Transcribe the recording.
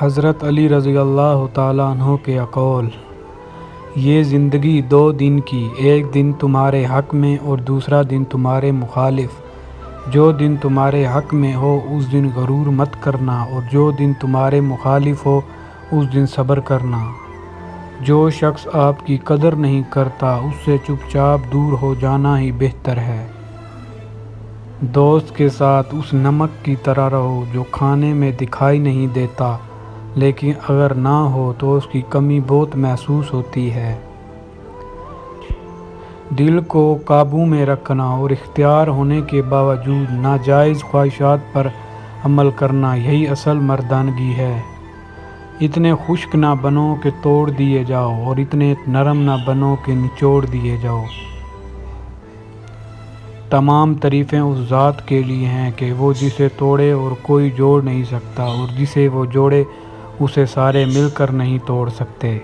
حضرت علی رضی اللہ تعالیٰ عنہ کے اقوال: یہ زندگی دو دن کی، ایک دن تمہارے حق میں اور دوسرا دن تمہارے مخالف۔ جو دن تمہارے حق میں ہو اس دن غرور مت کرنا، اور جو دن تمہارے مخالف ہو اس دن صبر کرنا۔ جو شخص آپ کی قدر نہیں کرتا اس سے چپ چاپ دور ہو جانا ہی بہتر ہے۔ دوست کے ساتھ اس نمک کی طرح رہو جو کھانے میں دکھائی نہیں دیتا لیکن اگر نہ ہو تو اس کی کمی بہت محسوس ہوتی ہے۔ دل کو قابو میں رکھنا اور اختیار ہونے کے باوجود ناجائز خواہشات پر عمل کرنا، یہی اصل مردانگی ہے۔ اتنے خشک نہ بنو کہ توڑ دیے جاؤ اور اتنے نرم نہ بنو کہ نچوڑ دیے جاؤ۔ تمام تعریفیں اس ذات کے لیے ہیں کہ وہ جسے توڑے اور کوئی جوڑ نہیں سکتا، اور جسے وہ جوڑے اسے سارے مل کر نہیں توڑ سکتے۔